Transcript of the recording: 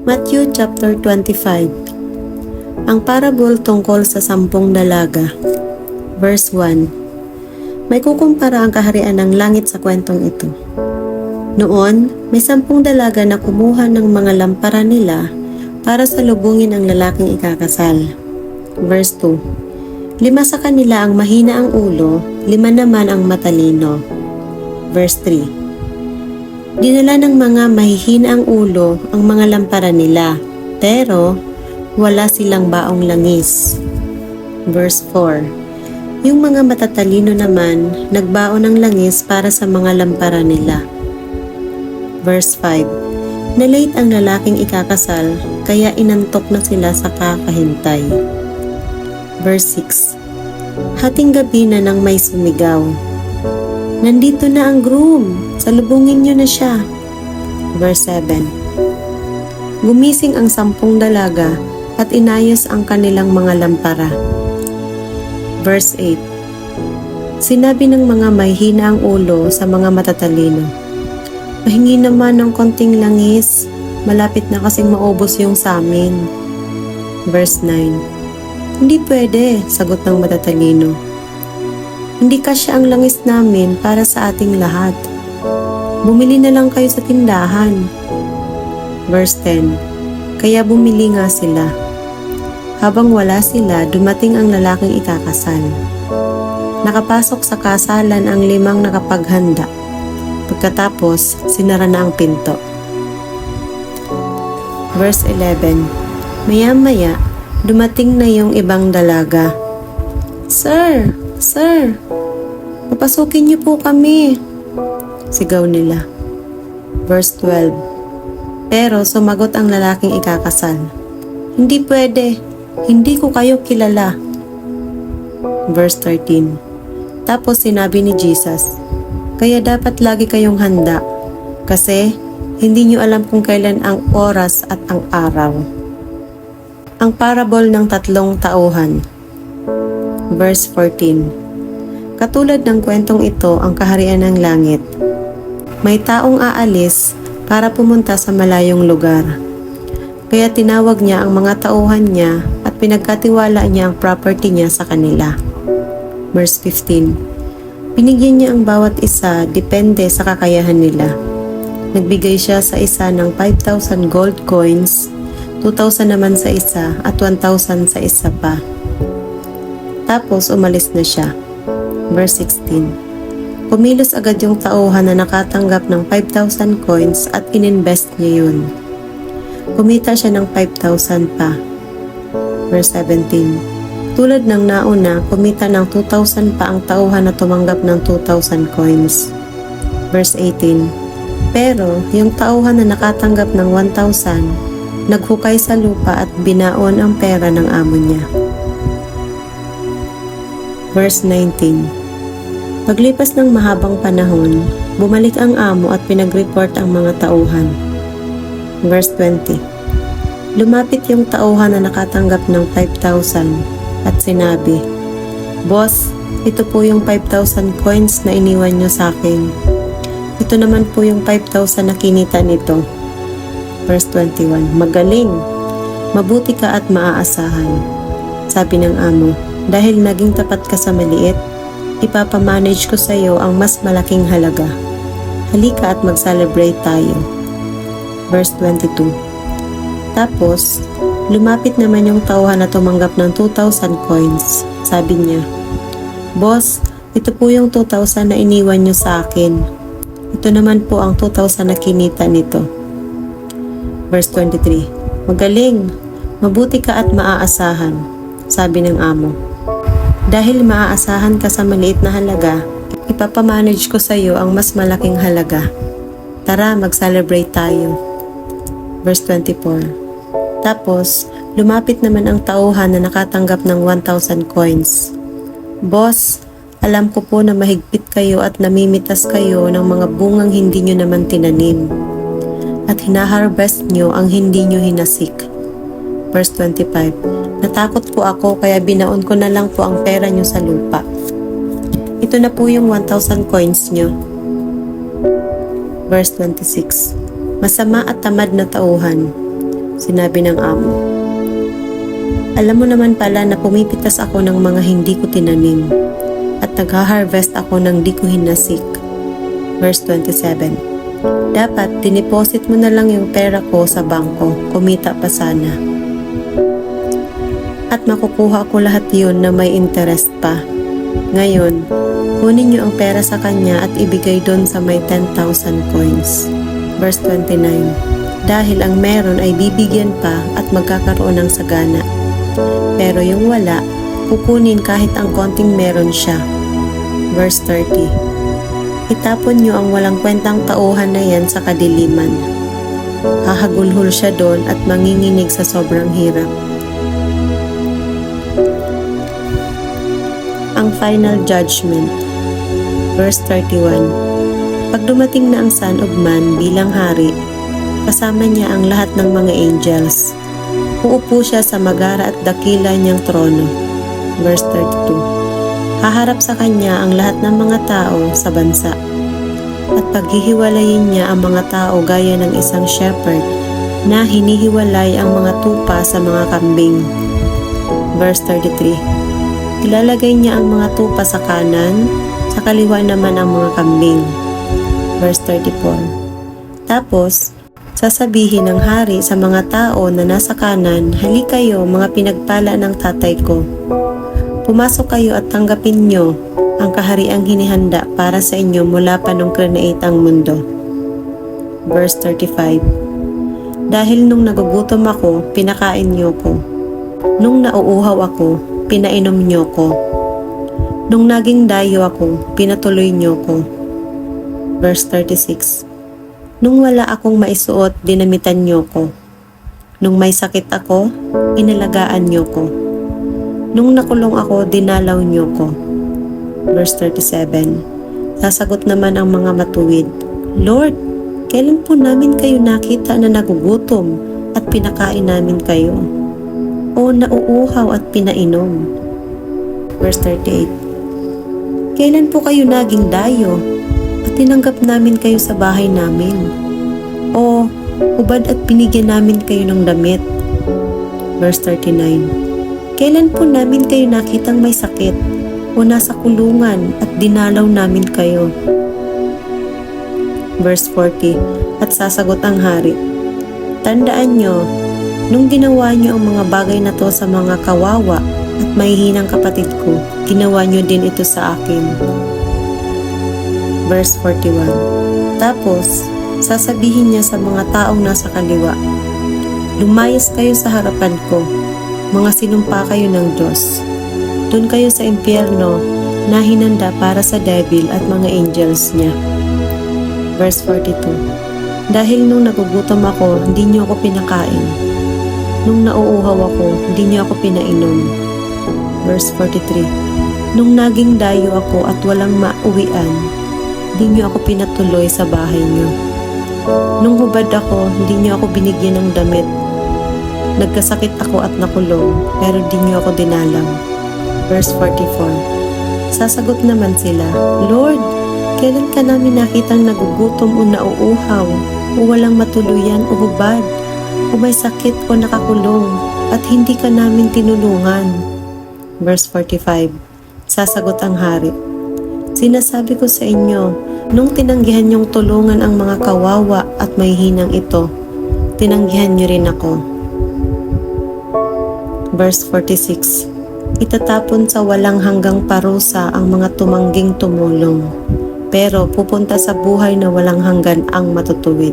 Matthew chapter 25. Ang parable tungkol sa 10 dalaga. Verse 1. May kukumpara ang kaharian ng langit sa kwentong ito. Noon, may 10 dalaga na kumuha ng mga lampara nila para salubungin ang lalaking ikakasal. Verse 2. 5 sa kanila ang mahina ang ulo, 5 naman ang matalino. Verse 3. Dinala ng mga mahihina ang ulo ang mga lampara nila, pero wala silang baong langis. Verse 4. Yung mga matatalino naman, nagbaon ng langis para sa mga lampara nila. Verse 5. Na-late ang lalaking ikakasal, kaya inantok na sila sa kakahintay. Verse 6. Hating gabi na nang may sumigaw, "Nandito na ang groom, salubungin niyo na siya." Verse 7. Gumising ang 10 dalaga at inayos ang kanilang mga lampara. Verse 8. Sinabi ng mga mahihina ang ulo sa mga matatalino, "Pahingi naman ng konting langis, malapit na kasing maubos yung samin." Verse 9. "Hindi pwede," sagot ng matatalino. "Hindi kasya ang langis namin para sa ating lahat. Bumili na lang kayo sa tindahan." Verse 10. Kaya bumili nga sila. Habang wala sila, dumating ang lalaking ikakasal. Nakapasok sa kasalan ang 5 nakapaghanda. Pagkatapos, sinara na ang pinto. Verse 11. Maya-maya, dumating na yung ibang dalaga. "Sir! Sir! Papasukin niyo po kami!" Sigaw nila. Verse 12. Pero sumagot ang lalaking ikakasal, "Hindi pwede. Hindi ko kayo kilala." Verse 13. Tapos sinabi ni Jesus, "Kaya dapat lagi kayong handa, kasi hindi niyo alam kung kailan ang oras at ang araw." Ang parable ng 3 tauhan. Verse 14. Katulad ng kwentong ito ang kaharian ng langit. May taong aalis para pumunta sa malayong lugar. Kaya tinawag niya ang mga tauhan niya at pinagkatiwala niya ang property niya sa kanila. Verse 15. Binigyan niya ang bawat isa depende sa kakayahan nila. Nagbigay siya sa isa ng 5,000 gold coins, 2,000 naman sa isa at 1,000 sa isa pa. Tapos umalis na siya. Verse 16. Kumilos agad yung tauhan na nakatanggap ng 5,000 coins at ininvest niya yun. Kumita siya ng 5,000 pa. Verse 17. Tulad ng nauna, kumita ng 2,000 pa ang tauhan na tumanggap ng 2,000 coins. Verse 18. Pero yung tauhan na nakatanggap ng 1,000, naghukay sa lupa at binaon ang pera ng amo niya. Verse 19. Paglipas ng mahabang panahon, bumalik ang amo at pinag-report ang mga tauhan. Verse 20. Lumapit yung tauhan na nakatanggap ng 5,000 at sinabi, "Boss, ito po yung 5,000 coins na iniwan nyo sa akin. Ito naman po yung 5,000 na kinita nito." Verse 21. Magaling! Mabuti ka at maaasahan. Sabi ng amo, "Dahil naging tapat ka sa maliit, ipapamanage ko sa iyo ang mas malaking halaga. Halika at mag-celebrate tayo." Verse 22. Tapos, lumapit naman yung tauhan na tumanggap ng 2,000 coins. Sabi niya, "Boss, ito po yung 2,000 na iniwan nyo sa akin. Ito naman po ang 2,000 na kinita nito." Verse 23. Magaling! Mabuti ka at maaasahan. Sabi ng amo, "Dahil maaasahan ka sa maliit na halaga, ipapamanage ko sa iyo ang mas malaking halaga. Tara, mag-celebrate tayo." Verse 24. Tapos, lumapit naman ang tauhan na nakatanggap ng 1,000 coins. "Boss, alam ko po na mahigpit kayo at namimitas kayo ng mga bungang hindi nyo naman tinanim. At hinaharvest nyo ang hindi nyo hinasik." Verse 25. Natakot po ako kaya binaon ko na lang po ang pera nyo sa lupa. Ito na po yung 1,000 coins nyo. Verse 26. Masama at tamad na tauhan. Sinabi ng amo. Alam mo naman pala na pumipitas ako ng mga hindi ko tinanim at nagha-harvest ako ng di ko hinasik. Verse 27. Dapat dineposit mo na lang yung pera ko sa bangko, kumita pa sana. At makukuha ko lahat yun na may interest pa. Ngayon, kunin niyo ang pera sa kanya at ibigay doon sa may 10,000 coins. Verse 29. Dahil ang meron ay bibigyan pa at magkakaroon ng sagana. Pero yung wala, kukunin kahit ang konting meron siya. Verse 30. Itapon niyo ang walang kwentang tauhan na yan sa kadiliman. Hahagulhol siya doon at manginginig sa sobrang hirap. Ang final judgment. Verse 31. Pag dumating na ang Son of Man bilang hari, kasama niya ang lahat ng mga angels. Uupo siya sa magara at dakila niyang trono. Verse 32. Haharap sa kanya ang lahat ng mga tao sa bansa. At paghihiwalayin niya ang mga tao gaya ng isang shepherd na hinihiwalay ang mga tupa sa mga kambing. Verse 33. Ilalagay niya ang mga tupa sa kanan, sa kaliwa naman ang mga kambing. Verse 34. Tapos, sasabihin ng hari sa mga tao na nasa kanan, hali kayo mga pinagpala ng tatay ko. Pumasok kayo at tanggapin nyo ang kahariang hinihanda para sa inyo mula pa nung create ang mundo. Verse 35. Dahil nung nagugutom ako, pinakain nyo ko. Nung nauuhaw ako, pinainom nyo ko. Nung naging dayo ako, pinatuloy nyo ko. Verse 36. Nung wala akong maisuot, dinamitan niyo ko. Nung may sakit ako, inalagaan niyo ko. Nung nakulong ako, dinalaw niyo ko. Verse 37. Sasagot naman ang mga matuwid, Lord, kailan po namin kayo nakita na nagugutom at pinakain namin kayo? O nauuhaw at pinainom? Verse 38. Kailan po kayo naging dayo at tinanggap namin kayo sa bahay namin? O hubad at binigyan namin kayo ng damit? Verse 39. Kailan po namin kayo nakitang may sakit o nasa kulungan at dinalaw namin kayo? Verse 40. At sasagot ang hari, tandaan nyo, nung ginawa nyo ang mga bagay na to sa mga kawawa at mahihinang kapatid ko, ginawa nyo din ito sa akin. Verse 41. Tapos, sasabihin niya sa mga taong nasa kaliwa, lumayas kayo sa harapan ko, mga sinumpa kayo ng Diyos. Doon kayo sa impyerno na hinanda para sa devil at mga angels niya. Verse 42. Dahil nung nagugutom ako, hindi niyo ako pinakain. Nung nauuhaw ako, hindi niyo ako pinainom. Verse 43. Nung naging dayo ako at walang mauwian, hindi niyo ako pinatuloy sa bahay niyo. Nung hubad ako, hindi niyo ako binigyan ng damit. Nagkasakit ako at nakulong, pero hindi niyo ako dinalaw. Verse 44. Sasagot naman sila, Lord, kailan ka namin nakitang nagugutom o nauuhaw, o walang matuluyan o hubad, o may sakit o nakakulong, at hindi ka namin tinulungan? Verse 45. Sasagot ang hari, sinasabi ko sa inyo, nung tinanggihan niyong tulungan ang mga kawawa at may hinang ito, tinanggihan niyo rin ako. Verse 46. Itatapon sa walang hanggang parusa ang mga tumangging tumulong, pero pupunta sa buhay na walang hanggan ang matutuwid.